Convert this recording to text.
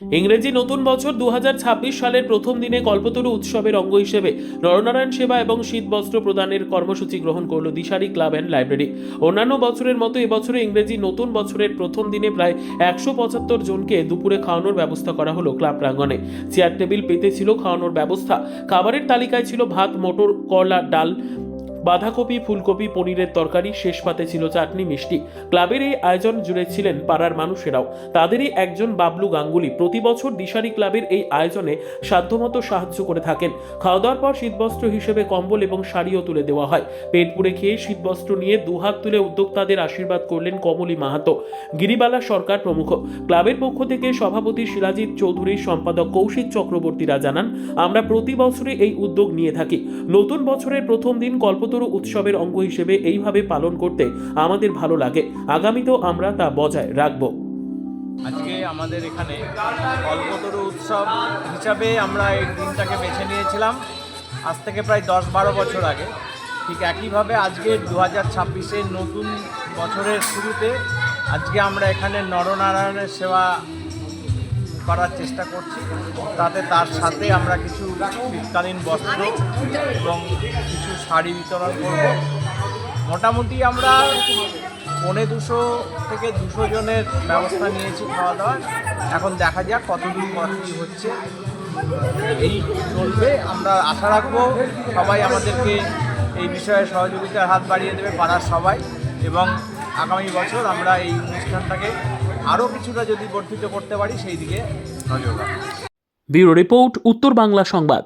ইংরেজি নতুন বছর 2026 সালের প্রথম দিনে কল্পতরু উৎসবের অঙ্গ হিসেবে নরনারায়ণ সেবা এবং শীতবস্ত্র প্রদানের কর্মসূচি গ্রহণ করল দিশারি ক্লাব অ্যান্ড লাইব্রেরি। অন্যান্য বছরের মতো এবছরে ইংরেজি নতুন বছরের প্রথম দিনে প্রায় 175 জনকে দুপুরে খাওয়ানোর ব্যবস্থা করা হলো ক্লাব প্রাঙ্গণে। চেয়ার টেবিল পেতে ছিল খাওয়ানোর ব্যবস্থা। খাবারের তালিকায় ছিল ভাত, মটর, করলা, ডাল, বাঁধাকপি, ফুলকপি, পনিরের তরকারি, শেষ পাতে ছিল চাটনি, মিষ্টি। ক্লাবের এই আয়োজন জুড়ে ছিলেন পাড়ার মানুষেরাও। তাদেরই একজন বাবলু গাঙ্গুলি প্রতি বছর দিশারি ক্লাবের এই আয়োজনে সাধ্যমতো সাহায্য করে থাকেন। খাওয়া দাওয়ার পর শীতবস্ত্র হিসেবে কম্বল এবং শাড়িও তুলে দেওয়া হয়। পেট পুড়ে খেয়ে শীতবস্ত্র নিয়ে দুহাত তুলে উদ্যোক্তাদের আশীর্বাদ করলেন কমলি মাহাতো, গিরিবালা সরকার প্রমুখ। ক্লাবের পক্ষ থেকে সভাপতি সিরাজিৎ চৌধুরী, সম্পাদক কৌশিক চক্রবর্তীরা জানান, আমরা প্রতি বছরে এই উদ্যোগ নিয়ে থাকি। নতুন বছরের প্রথম দিন কল্পতরু উৎসবের অঙ্গ হিসেবে এইভাবে পালন করতে আমাদের ভালো লাগে। আগামীতেও আমরা তা বজায় রাখব। আজকে আমাদের এখানে কল্পতরু উৎসব হিসাবে আমরা এই দিনটাকে বেছে নিয়েছিলাম আজ থেকে প্রায় 10-12 বছর আগে। ঠিক একইভাবে আজকে 2026-এর নতুন বছরের শুরুতে আজকে আমরা এখানে নরনারায়ণের সেবা করার চেষ্টা করছি। তাতে তার সাথে আমরা কিছু শীতকালীন বস্ত্র এবং কিছু শাড়ি বিতরণ করব। মোটামুটি আমরা 250 থেকে 200 জনের ব্যবস্থা নিয়েছি খাওয়া দাওয়ার। এখন দেখা যাক কতদূর কী হচ্ছে, এই চলবে। আমরা আশা রাখবো সবাই আমাদেরকে এই বিষয়ে সহযোগিতার হাত বাড়িয়ে দেবে, পাড়ার সবাই, এবং আগামী বছর আমরা এই অনুষ্ঠানটাকে আরও কিছুটা যদি বর্ধিত করতে পারি সেই দিকে নজর রাখবো। ব্যুরো রিপোর্ট, উত্তর বাংলা সংবাদ।